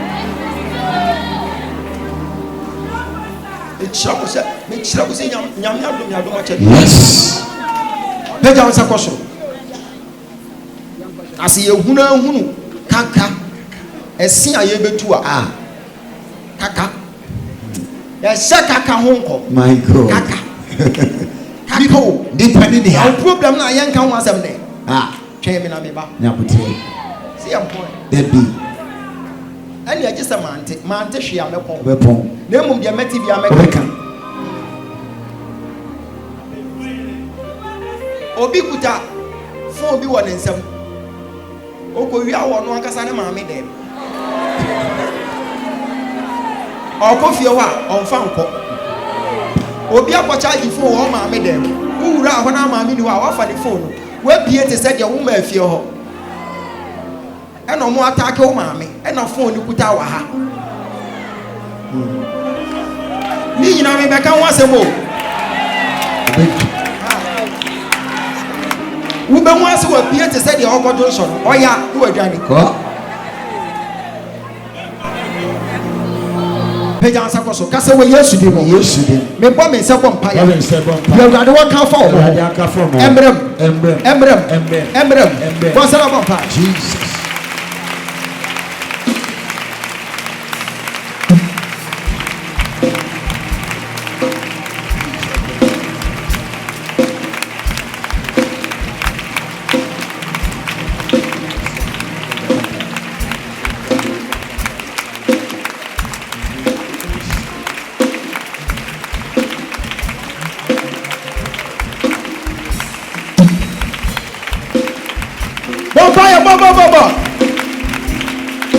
e chira ko se nyam adom ache. Yes. Peja on sakoso asi ye hunu kaka esi aye betu a kaka ya kaka honko My God. kaka Depending the our problem na yen kan wasem ne twen me na me ba Nyaputre. see am point There be. and ya just a mante hwe amekon Weapon. na mum dia meti bia Obeka. meka obi kuta phone bi wo ne nsam okowi awo no akasa ne maame dem okofie wa onfa nko obi akwacha ji phone wo maame dem uwura ho na maame ni wa wafa ne phone we bie te se de wo ma afie ho eno mo attack wo maame eno phone ni kuta wa ha ni nyina me beka ho asemo wo be ho ase wa bie te se de okodo so no oya wo adwane Ko. Peja ansakoso kase we Yesu di mo Yesu di. me bo me se bo mpa ya Baba nse bo mpa. ye urade wo kan fa o Urade aka fa mo. emrem bo se bo mpa Jesus.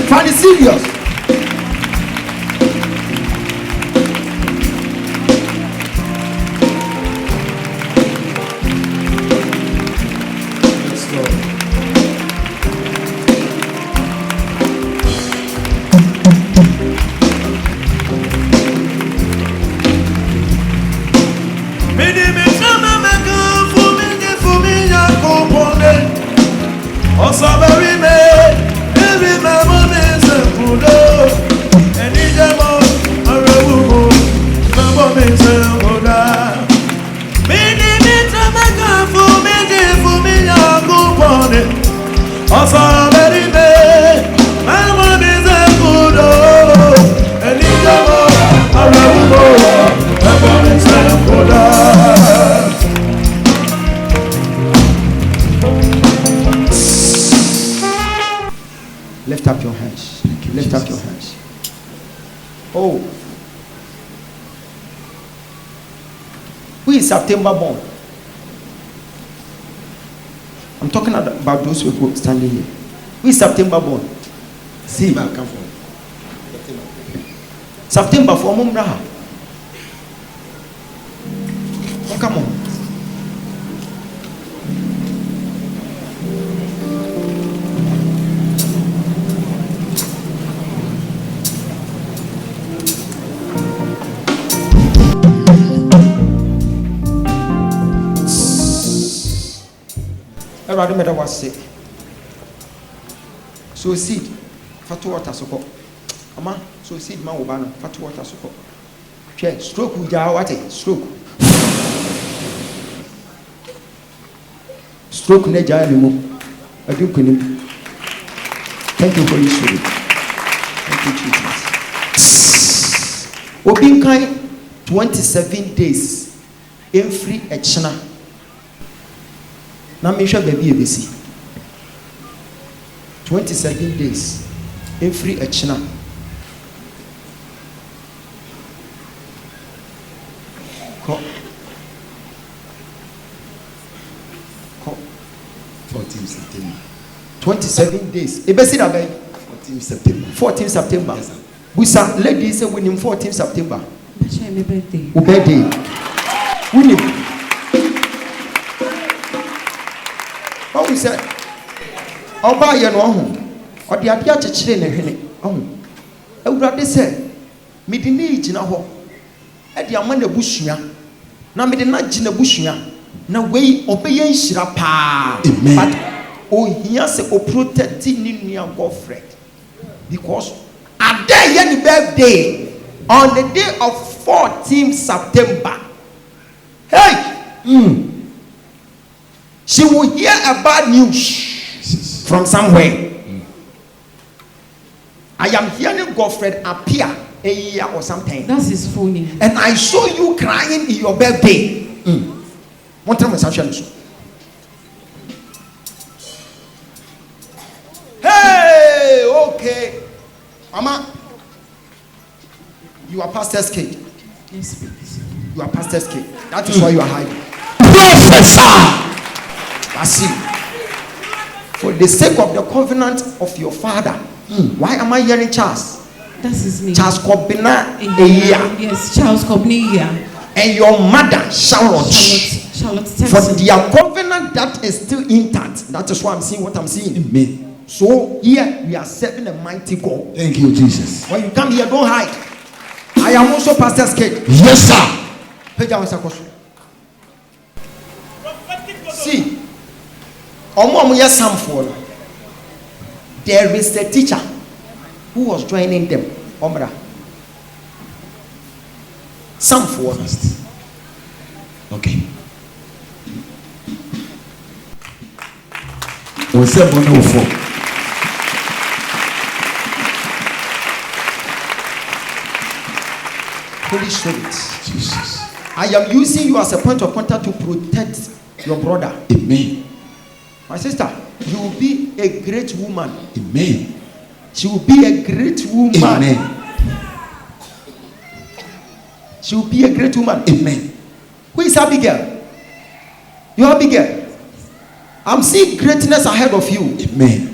Find it serious. Lift up your hands. Lift up your hands. Oh, who is September born? I'm talking about those people standing here. Who is September born? See, where I come from. September for Mumraha. Oh, come on. Everybody made was sick. So seed, fat water so called. Ama, so seed man ubano, fat water so called. Share stroke with your water, stroke. Stroke neja limo. I do kunim. Thank you for your spirit. Thank you, Jesus. Obinkai 27 days in free echna. Now make sure baby ABC 27 days every echna. Ko 14 September. 27 days. Ebesi da bay 14 September. 14 September. Yes, sir. Busa ladies say winning 14 September. That's my birthday. O birthday. Winning. How we say? Oba ye no ho. Odi ade a chechire na hwene. Ohu. Awurade say, me di na igina ho. E di ama na busua. Na me di na gina busua. Na wei obeye nhira pa. Amen. But ohia se o protect ni nua Godfred. Because a day ye ni birthday on the day of 14 September. Hey! She will hear a bad news from somewhere. I am hearing Godfred appear a year or something. That's his full name. And I saw you crying in your birthday. One time hey, okay. Mama, you are pastor's kid. Yes, please. You are pastor's kid. That is why you are hiding. Professor. I see. For the sake of the covenant of your father, why am I hearing Charles? That's his name. Charles Kobina Eya. Yes, Charles Kobina. And your mother, Charlotte. Charlotte. For their covenant that is still intact. That is why I'm seeing what I'm seeing. Amen. So here we are serving a mighty God. Thank you, Jesus. When you come here, don't hide. I am also pastor's kid. Yes, sir. See, there is a teacher who was joining them. Some for First. Okay. What's up on the phone? Holy Spirit, Jesus. I am using you as a point of contact to protect your brother. Amen. My sister, you will be a great woman. Amen. She will be a great woman. Amen. She will be a great woman. Amen. Who is Abigail? You are Abigail. I'm seeing greatness ahead of you. Amen.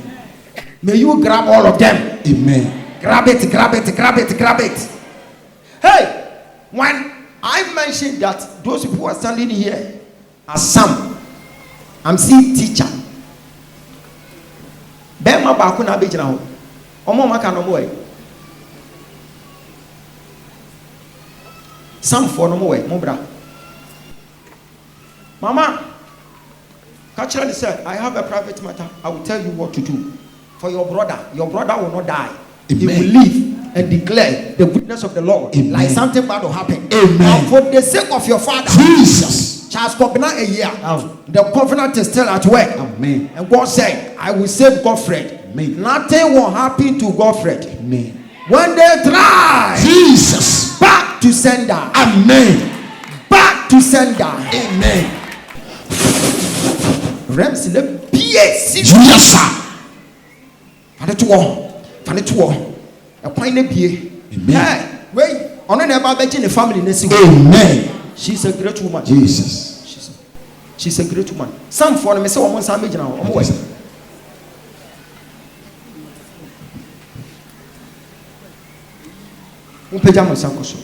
May you grab all of them. Amen. Grab it, grab it, grab it, grab it. Hey, when I mentioned that those people who are standing here are some, I'm seeing teacher. Bema baku na be jina ho. Omo maka no mo e. Some for no mo e, mo bra. Mama, Kachira said, I have a private matter. I will tell you what to do for your brother. Your brother will not die. Amen. He will live and declare the goodness of the Lord. Amen. Like something bad will happen. Amen. And for the sake of your father, Jesus. Charles covenant a year. Oh. The covenant is still at work. Amen. And God said, I will save Godfred. Amen. Nothing will happen to Godfred. Amen. When they try, Jesus. back to sender. Amen. Back to sender. Amen. Rems le BS. Yes, sir. Fanituo. A point of pie. Amen. Hey, wait. On an about in the family. Amen. She's a great woman. Jesus. She's a great woman. Some for them say one samage now. Umpejamo sankoso.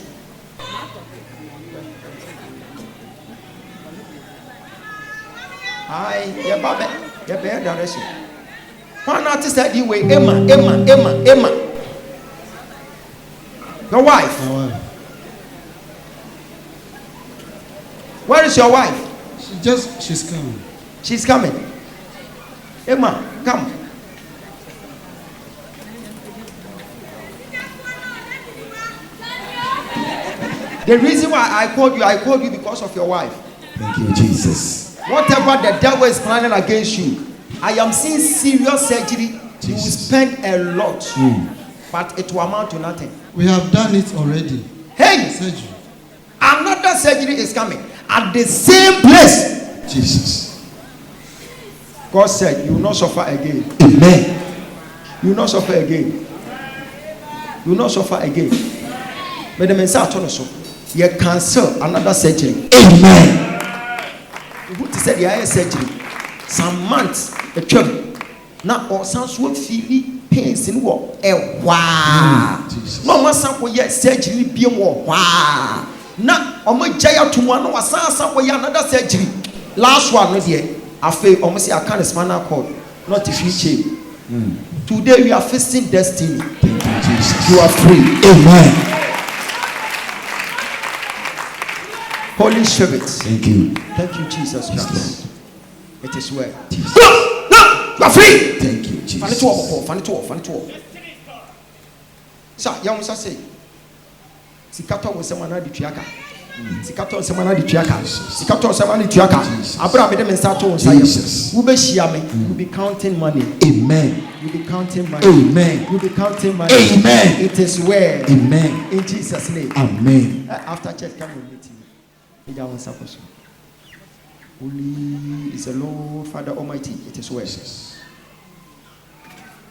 Hi, your baby, your bear direction. Why not say you way, Emma. Your wife. Where is your wife? She's coming. She's coming. Emma, come. The reason why I called you because of your wife. Thank you, Jesus. Whatever the devil is planning against you, I am seeing serious surgery. Jesus. You will spend a lot, but it will amount to nothing. We have done it already. Hey, Surgery. another surgery is coming at the same place. Jesus. God said, you will not suffer again. Amen. You will not suffer again. You will not suffer again. But the message so you cancel another surgery. Amen. Who said you have surgery? Some months a trouble. Now or some sort feel pains in what? Wow. No one some for surgery be wow. Now omo jaya to one was some for another surgery. Last one no dear. I feel almost I can't spinal cord. Not if you change. Today we are facing destiny. Thank you, Jesus. You are free. Amen. Holy Spirit. Thank you. Thank you, Jesus Christ. It is well. Jesus. No! You are free! Thank you, Jesus. Funny to Sir, young say. Sikato was someone at the Triaka. Sikato was someone at the Triaka. Sikato was someone at the Triaka. Abraham made them and start to say, Jesus. You'll be counting money. Amen. You'll be counting money. Amen. You'll be counting money. Amen. It is well. Amen. In Jesus' name. Amen. After church, come and meet me. Holy is the Lord Father Almighty. It is well.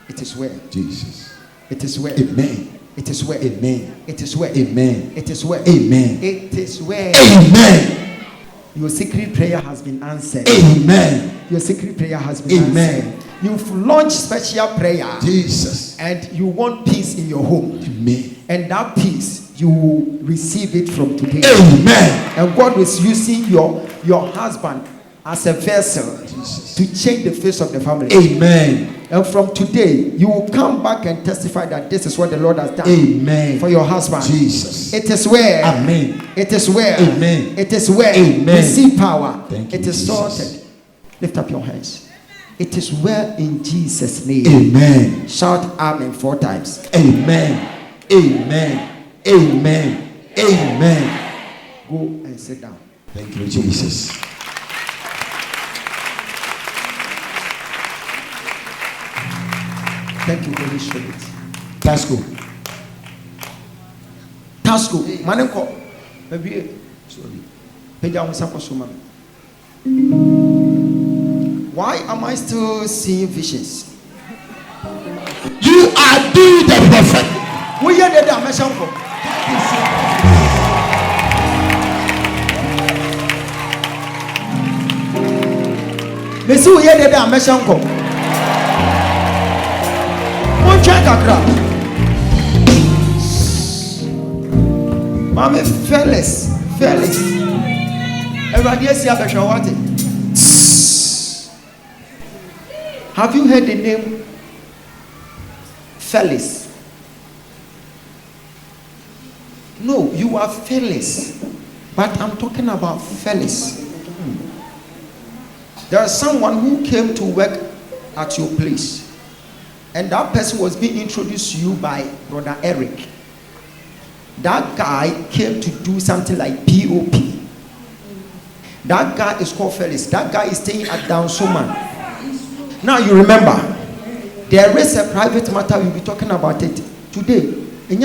It is well. Jesus. It is well. Amen. It is well. Amen. It is well. Amen. It is well. Amen. It is well. Amen. Your secret prayer has been answered. Amen. Your secret prayer has been Amen. answered. You've launched special prayer. Jesus. And you want peace in your home. Amen. And that peace, you will receive it from today. Amen. And God is using your husband as a vessel Jesus. to change the face of the family. Amen. And from today, you will come back and testify that this is what the Lord has done. Amen. For your husband. Jesus. It is well. Amen. It is well. Amen. It is well. Amen. Receive power. Thank you, it is Jesus. sorted. Lift up your hands. It is well in Jesus' name. Amen. Shout amen 4 times. Amen. Amen. Amen. Amen. Go and sit down. Thank you, Jesus. Thank you, Holy Spirit. Tasco. Manenko. Maybe. Sorry. Why am I still seeing visions? You are doing the prophet. We hear the dimension from. We see we hear the dimension from. kakra. Mama, fellas. Everybody else here, what? Have you heard the name Felix? No, you are Felix, but I'm talking about Felix. There is someone who came to work at your place, and that person was being introduced to you by Brother Eric. That guy came to do something like POP. That guy is called Felix. That guy is staying at Downsoman. Now you remember, there is a private matter, we'll be talking about it today. So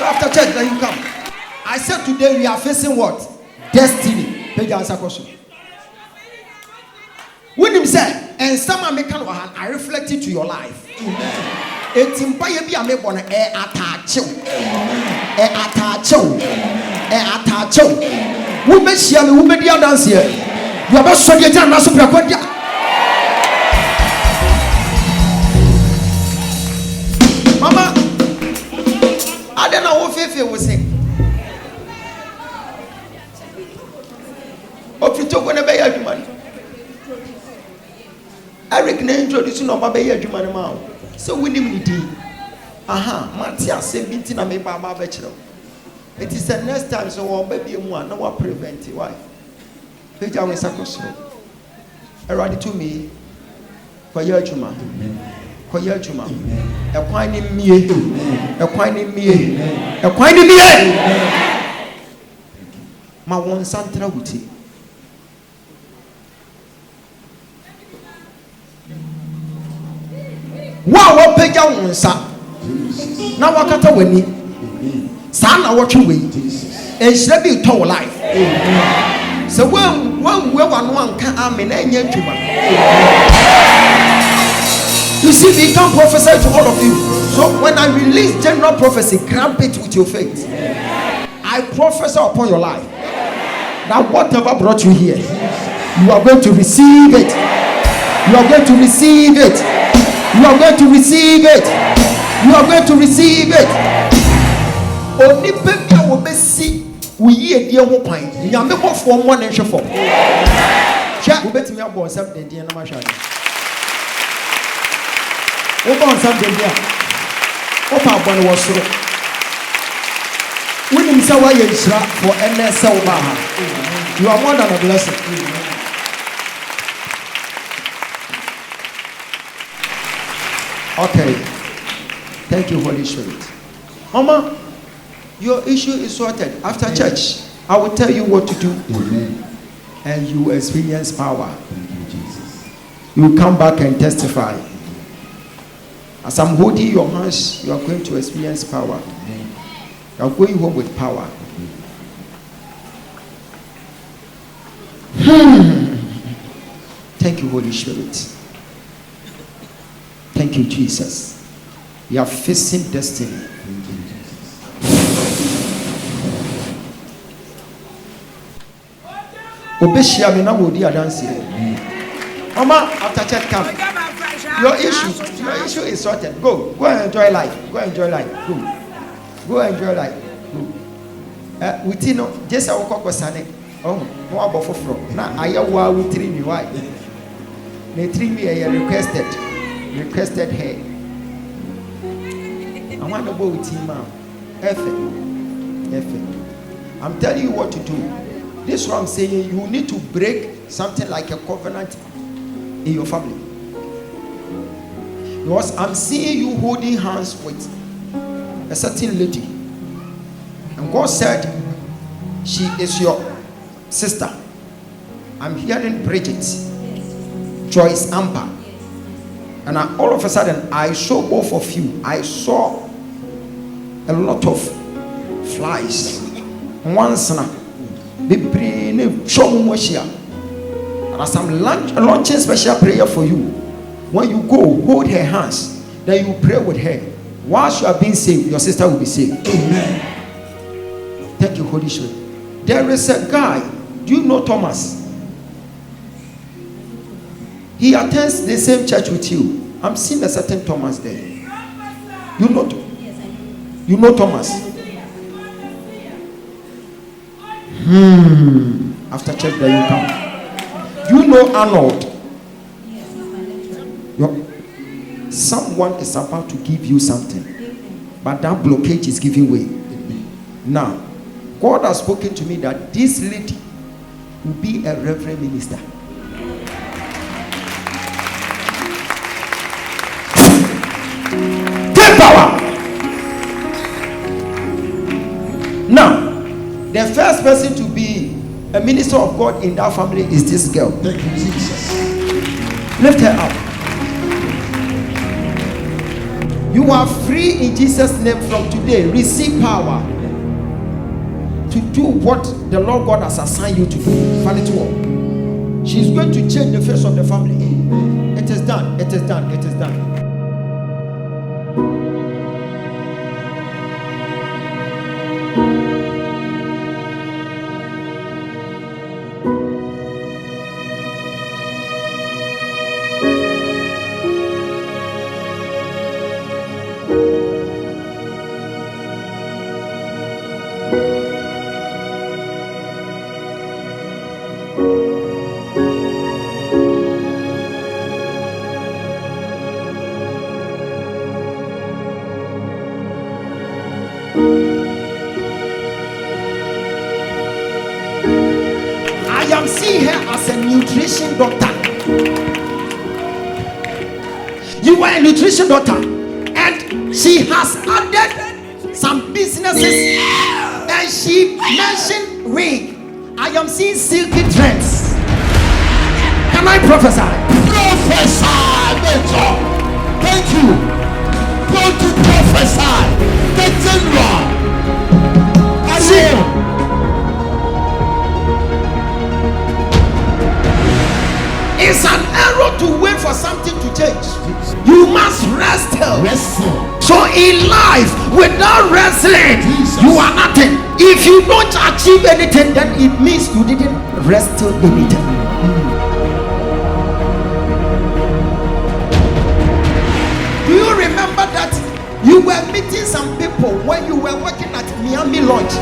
after church, then you come. I said today we are facing what? Destiny. When him said, and someone make I reflect it to your life. It's impossible to make one attach. Who may share me? Who may be dance here? You are not so yet. I'm not so prepared. Mama, I don't know what Fefe was saying. Of you talk when I pay your money. Eric na introduce no baba ye adwuma ne ma. So we nim ni din. Aha, Martina say binti na me baba be kire. It is the next time so we baby mu na we prevent why. Peja we sakoso. Eradi to me. Kwa ye adwuma. Kwa ye adwuma. Ekwan ni mie. Ekwan ni mie. Ekwan ni mie. Ma won santra wuti. Wow, pega unsa. Na wakata wani. Sana watch we. And she be to life. So when we one can amen enye adwuma. You see, we can prophesy to all of you. So when I release general prophecy, grab it with your faith. I prophesy upon your life that whatever brought you here, you are going to receive it. You are going to receive it. You are going to receive it. You are going to receive it. Only baby will be see. We hear dear whooping. You are making for one and for. Check. We bet me about something. Dear Namasha. Open something there. Open one was so. We didn't say why you for NSL. You are more than a blessing. Okay. Thank you, Holy Spirit. Mama, your issue is sorted. After church, I will tell you what to do. Amen. And you will experience power. Thank you, Jesus. You will come back and testify. As I'm holding your hands, you are going to experience power. Amen. You are going home with power. Thank you, Holy Spirit. Thank you, Jesus. You are facing destiny. Thank you, Jesus. Obeshia me na wodi adansi. Mama, after church come. Your issue is sorted. Go and enjoy life. Go enjoy life. Go enjoy life. Go. Within just a walk sane. Oh, no about for na ayawa within me why? Me 3 me requested her. I want to go with him now. I'm telling you what to do. This is what I'm saying. You need to break something like a covenant in your family. Because I'm seeing you holding hands with a certain lady. And God said she is your sister. I'm hearing Bridget, Joyce Amber. And all of a sudden, I saw both of you. I saw a lot of flies. Once now, and as I'm launching special prayer for you, when you go, hold her hands. Then you pray with her. Whilst you are being saved, your sister will be saved. Amen. Thank you, Holy Spirit. There is a guy, do you know Thomas? He attends the same church with you. I'm seeing a certain Thomas there. You know, you know Thomas? After church, there you come. Do you know Arnold? Someone is about to give you something, but that blockage is giving way. Now, God has spoken to me that this lady will be a reverend minister. Take power. Now, the first person to be a minister of God in that family is this girl. Thank you, Jesus. Lift her up. You are free in Jesus' name from today. Receive power to do what the Lord God has assigned you to do. She's going to change the face of the family. It is done. It is done. It is done. I am seeing her as a nutrition doctor. You are a nutrition doctor, and she has added some businesses, and she mentioned wig. I am seeing silky trends. Can I prophesy? Prophesy, mentor. Thank you. Go to prophesy. The general. It's an error to wait for something to change. You must wrestle. So in life, without wrestling, you are nothing. If you don't achieve anything, then it means you didn't wrestle anything. Do you remember that you were meeting some people when you were working at Miami Lodge?